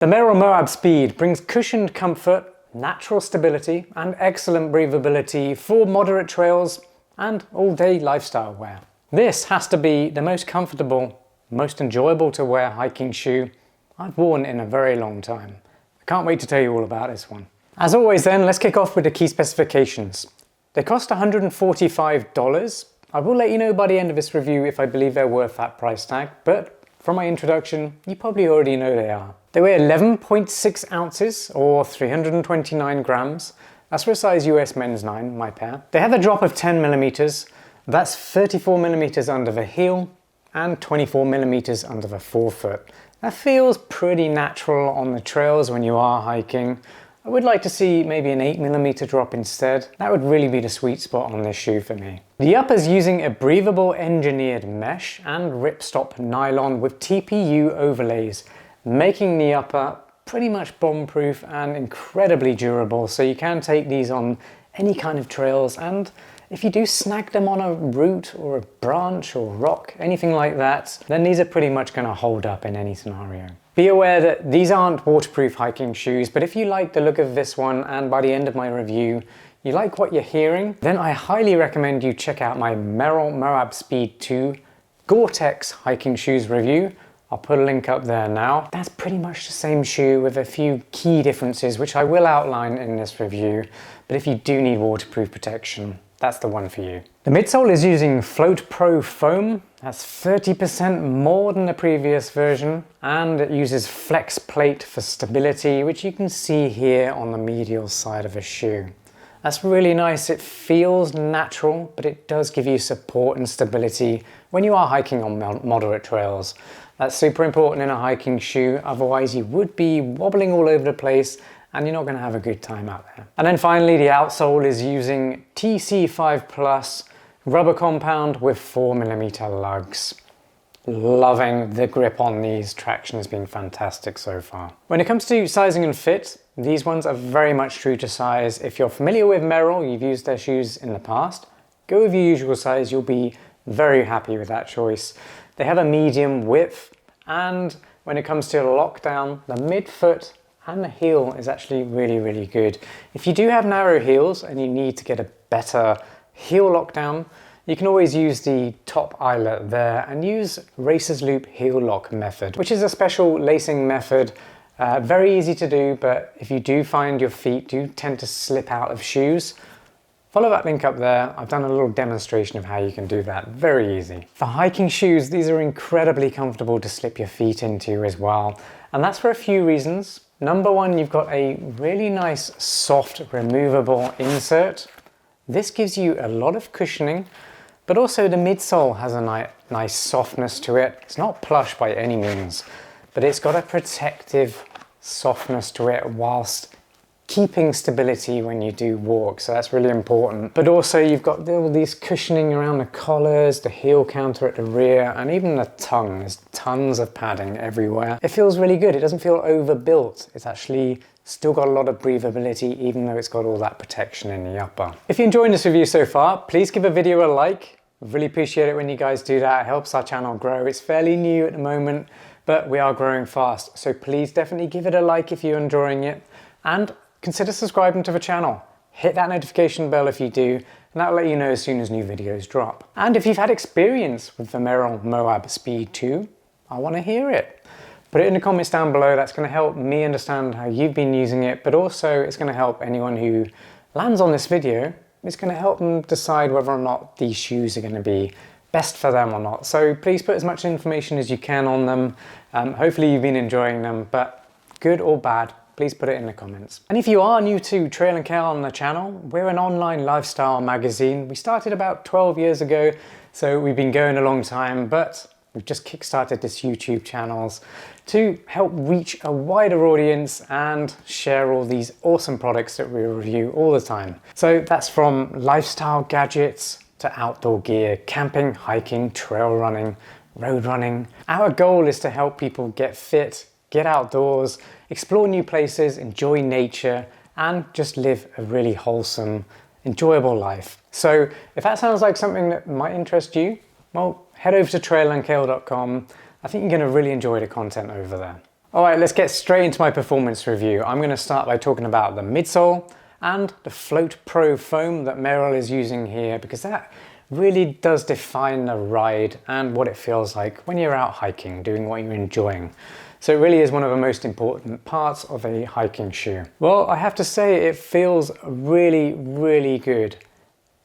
The Merrell Moab Speed brings cushioned comfort, natural stability and excellent breathability for moderate trails and all-day lifestyle wear. This has to be the most comfortable, most enjoyable to wear hiking shoe I've worn in a very long time. I can't wait to tell you all about this one. As always then, let's kick off with the key specifications. They cost $145. I will let you know by the end of this review if I believe they're worth that price tag, but from my introduction, you probably already know they are. They weigh 11.6 ounces or 329 grams. That's for a size US men's 9, my pair. They have a drop of 10 millimeters. That's 34 millimeters under the heel and 24 millimeters under the forefoot. That feels pretty natural on the trails when you are hiking. I would like to see maybe an 8 millimeter drop instead. That would really be the sweet spot on this shoe for me. The upper's using a breathable engineered mesh and ripstop nylon with TPU overlays, making the upper pretty much bomb-proof and incredibly durable, so you can take these on any kind of trails, and if you do snag them on a root or a branch or rock, anything like that, then these are pretty much going to hold up in any scenario. Be aware that these aren't waterproof hiking shoes, but if you like the look of this one and by the end of my review you like what you're hearing, then I highly recommend you check out my Merrell Moab Speed 2 Gore-Tex hiking shoes review. I'll put a link up there now. That's pretty much the same shoe with a few key differences which I will outline in this review, but if you do need waterproof protection, that's the one for you. The midsole is using FloatPro foam. That's 30% more than the previous version, and it uses FlexPlate for stability, which you can see here on the medial side of the shoe. That's really nice. It feels natural, but it does give you support and stability when you are hiking on moderate trails. That's super important in a hiking shoe, otherwise you would be wobbling all over the place and you're not going to have a good time out there. And then finally, the outsole is using TC5 Plus rubber compound with 4mm lugs. Loving the grip on these. Traction has been fantastic so far. When it comes to sizing and fit, these ones are very much true to size. If you're familiar with Merrell, you've used their shoes in the past, go with your usual size. You'll be very happy with that choice. They have a medium width, and when it comes to lockdown, the midfoot and the heel is actually really good. If you do have narrow heels and you need to get a better heel lockdown, you can always use the top eyelet there and use Racer's Loop heel lock method, which is a special lacing method. Very easy to do, but if you do find your feet do tend to slip out of shoes, follow that link up there. I've done a little demonstration of how you can do that. Very easy. For hiking shoes, these are incredibly comfortable to slip your feet into as well. And that's for a few reasons. Number one, you've got a really nice, soft, removable insert. This gives you a lot of cushioning, but also the midsole has a nice softness to it. It's not plush by any means, but it's got a protective softness to it whilst keeping stability when you do walk, so that's really important. But also you've got all these cushioning around the collars, the heel counter at the rear, and even the tongue. There's tons of padding everywhere. It feels really good. It doesn't feel overbuilt. It's actually still got a lot of breathability, even though it's got all that protection in the upper. If you're enjoying this review so far, please give a video a like. I really appreciate it when you guys do that. It helps our channel grow. It's fairly new at the moment, but we are growing fast. So please definitely give it a like if you're enjoying it, and consider subscribing to the channel. Hit that notification bell if you do, and that'll let you know as soon as new videos drop. And if you've had experience with the Merrell Moab Speed 2, I want to hear it. Put it in the comments down below. That's going to help me understand how you've been using it, but also it's going to help anyone who lands on this video. It's going to help them decide whether or not these shoes are going to be best for them or not. So please put as much information as you can on them. Hopefully you've been enjoying them, but good or bad, please put it in the comments. And if you are new to Trail and Kale on the channel, we're an online lifestyle magazine. We started about 12 years ago, so we've been going a long time, but we've just kickstarted this YouTube channels to help reach a wider audience and share all these awesome products that we review all the time. So that's from lifestyle gadgets to outdoor gear, camping, hiking, trail running, road running. Our goal is to help people get fit, get outdoors, explore new places, enjoy nature, and just live a really wholesome, enjoyable life. So if that sounds like something that might interest you, well, head over to trailandkale.com. I think you're going to really enjoy the content over there. All right, let's get straight into my performance review. I'm going to start by talking about the midsole and the FloatPro foam that Merrell is using here, because that really does define the ride and what it feels like when you're out hiking, doing what you're enjoying. So it really is one of the most important parts of a hiking shoe. Well, I have to say it feels really, really good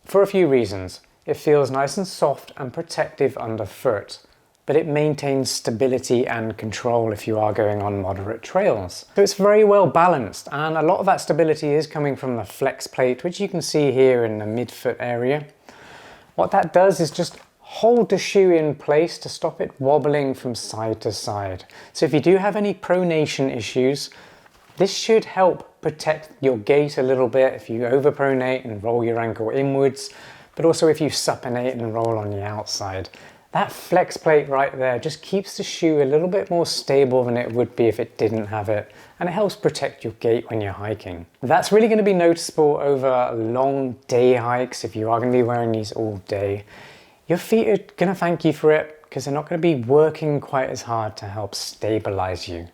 for a few reasons. It feels nice and soft and protective underfoot, but it maintains stability and control if you are going on moderate trails. So it's very well balanced, and a lot of that stability is coming from the FlexPlate, which you can see here in the midfoot area. What that does is just hold the shoe in place to stop it wobbling from side to side. So if you do have any pronation issues, this should help protect your gait a little bit if you overpronate and roll your ankle inwards, but also if you supinate and roll on the outside. That flex plate right there just keeps the shoe a little bit more stable than it would be if it didn't have it, and it helps protect your gait when you're hiking. That's really going to be noticeable over long day hikes if you are going to be wearing these all day. Your feet are going to thank you for it because they're not going to be working quite as hard to help stabilize you.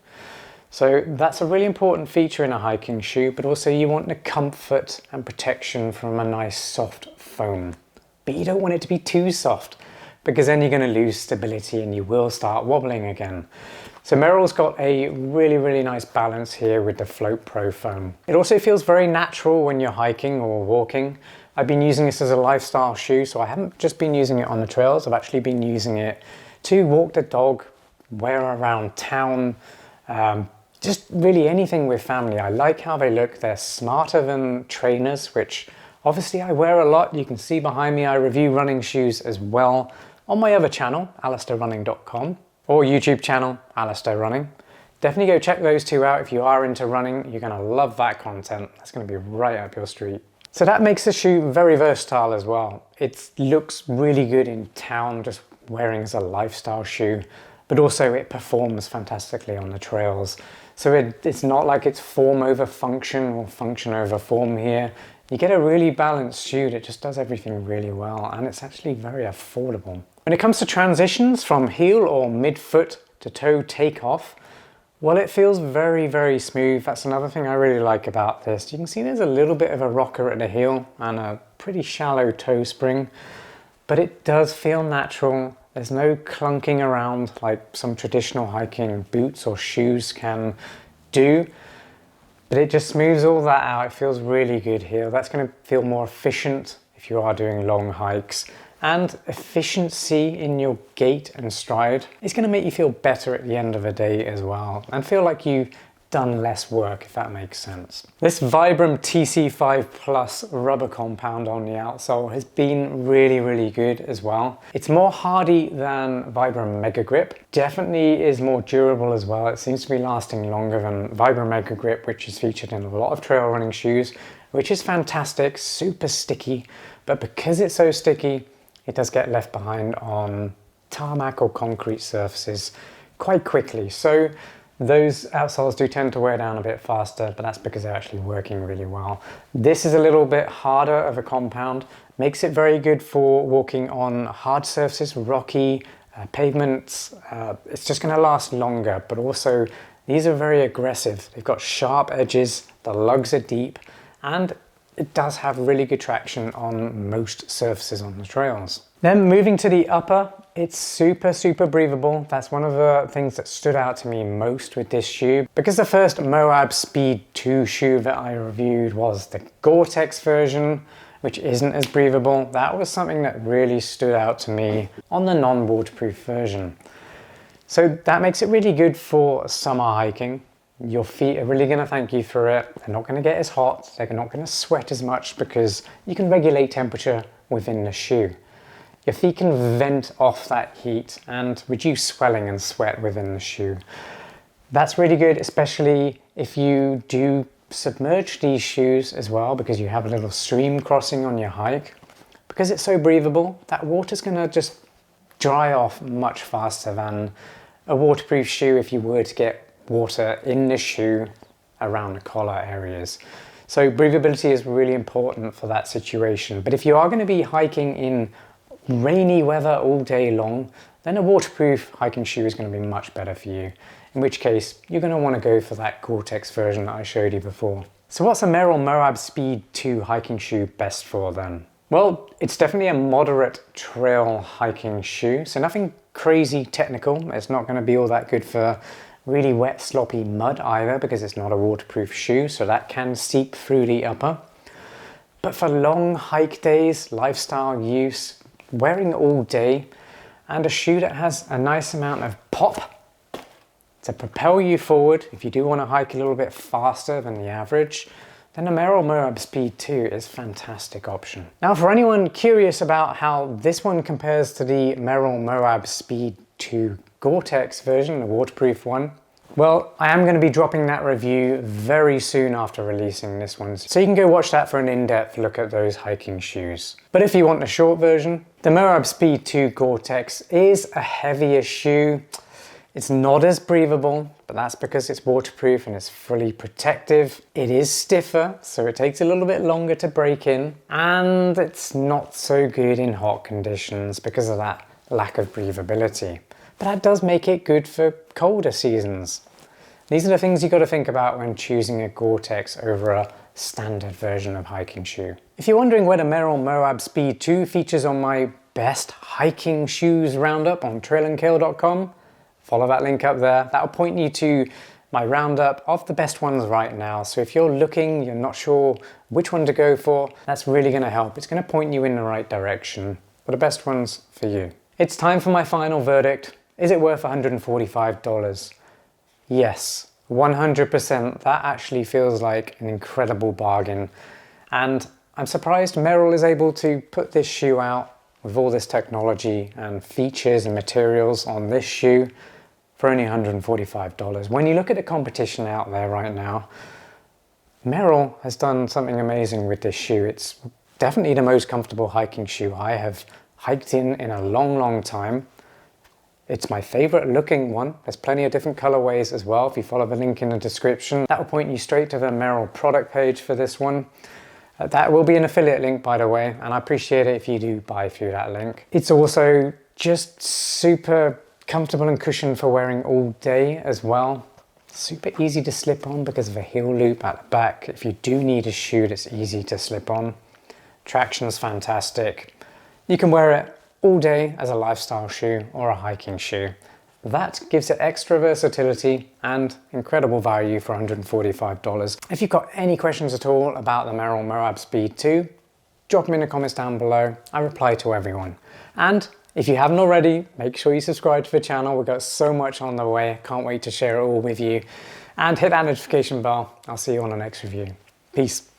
So that's a really important feature in a hiking shoe, but also you want the comfort and protection from a nice soft foam. But you don't want it to be too soft, because then you're going to lose stability and you will start wobbling again. So Merrell's got a really, really nice balance here with the FloatPro foam. It also feels very natural when you're hiking or walking. I've been using this as a lifestyle shoe, so I haven't just been using it on the trails, I've actually been using it to walk the dog, wear around town, just really anything with family. I like how they look. They're smarter than trainers, which obviously I wear a lot. You can see behind me I review running shoes as well on my other channel, alistairrunning.com, or YouTube channel, Alistair Running. Definitely go check those two out if you are into running. You're gonna love that content. That's gonna be right up your street. So that makes the shoe very versatile as well. It looks really good in town, just wearing as a lifestyle shoe, but also it performs fantastically on the trails. So it's not like it's form over function or function over form here. You get a really balanced shoe that just does everything really well, and it's actually very affordable. When it comes to transitions from heel or midfoot to toe takeoff, well, it feels very, very smooth. That's another thing I really like about this. You can see there's a little bit of a rocker at the heel and a pretty shallow toe spring, but it does feel natural. There's no clunking around like some traditional hiking boots or shoes can do. But it just smooths all that out. It feels really good here. That's going to feel more efficient if you are doing long hikes. And efficiency in your gait and stride is going to make you feel better at the end of the day as well, and feel like you've done less work, if that makes sense. This Vibram TC5 Plus rubber compound on the outsole has been really, really good as well. It's more hardy than Vibram Mega Grip. Definitely is more durable as well. It seems to be lasting longer than Vibram Mega Grip, which is featured in a lot of trail running shoes, which is fantastic, super sticky. But because it's so sticky, it does get left behind on tarmac or concrete surfaces quite quickly. So those outsoles do tend to wear down a bit faster, but that's because they're actually working really well. This is a little bit harder of a compound, makes it very good for walking on hard surfaces, rocky pavements. It's just going to last longer, but also these are very aggressive. They've got sharp edges, the lugs are deep, and it does have really good traction on most surfaces on the trails. Then moving to the upper, it's super, super breathable. That's one of the things that stood out to me most with this shoe, because the first Moab Speed 2 shoe that I reviewed was the Gore-Tex version, which isn't as breathable. That was something that really stood out to me on the non-waterproof version. So that makes it really good for summer hiking. Your feet are really going to thank you for it. They're not going to get as hot, they're not going to sweat as much, because you can regulate temperature within the shoe. Your feet can vent off that heat and reduce swelling and sweat within the shoe. That's really good, especially if you do submerge these shoes as well, because you have a little stream crossing on your hike. Because it's so breathable, that water's going to just dry off much faster than a waterproof shoe if you were to get water in the shoe around the collar areas. So breathability is really important for that situation. But if you are going to be hiking in rainy weather all day long, then a waterproof hiking shoe is going to be much better for you. It in which case you're going to want to go for that Gore-Tex version that I showed you before. So what's a Merrell Moab Speed 2 hiking shoe best for then? Well, it's definitely a moderate trail hiking shoe, so nothing crazy technical. It's not going to be all that good for really wet, sloppy mud either, because it's not a waterproof shoe, so that can seep through the upper. But for long hike days, lifestyle use, wearing all day, and a shoe that has a nice amount of pop to propel you forward if you do want to hike a little bit faster than the average, then the Merrell Moab Speed 2 is a fantastic option. Now, for anyone curious about how this one compares to the Merrell Moab Speed 2 Gore-Tex version, the waterproof one, well, I am going to be dropping that review very soon after releasing this one, so you can go watch that for an in-depth look at those hiking shoes. But if you want the short version, the Moab Speed 2 Gore-Tex is a heavier shoe. It's not as breathable, but that's because it's waterproof and it's fully protective. It is stiffer, so it takes a little bit longer to break in, and it's not so good in hot conditions because of that lack of breathability. But that does make it good for colder seasons. These are the things you've got to think about when choosing a Gore-Tex over a standard version of hiking shoe. If you're wondering where the Merrell Moab Speed 2 features on my best hiking shoes roundup on trailandkale.com, follow that link up there. That'll point you to my roundup of the best ones right now. So if you're looking, you're not sure which one to go for, that's really going to help. It's going to point you in the right direction for the best ones for you. It's time for my final verdict. Is it worth $145? Yes, 100%. That actually feels like an incredible bargain. And I'm surprised Merrell is able to put this shoe out with all this technology and features and materials on this shoe for only $145. When you look at the competition out there right now, Merrell has done something amazing with this shoe. It's definitely the most comfortable hiking shoe I have hiked in a long, long time. It's my favorite looking one. There's plenty of different colorways as well. If you follow the link in the description, that will point you straight to the Merrell product page for this one. That will be an affiliate link, by the way, and I appreciate it if you do buy through that link. It's also just super comfortable and cushioned for wearing all day as well. Super easy to slip on because of a heel loop at the back. If you do need a shoe that's easy to slip on, traction's fantastic. You can wear it all day as a lifestyle shoe or a hiking shoe. That gives it extra versatility and incredible value for $145. If you've got any questions at all about the Merrell Moab Speed 2, drop them in the comments down below. I reply to everyone. And if you haven't already, make sure you subscribe to the channel. We've got so much on the way. Can't wait to share it all with you. And hit that notification bell. I'll see you on the next review. Peace.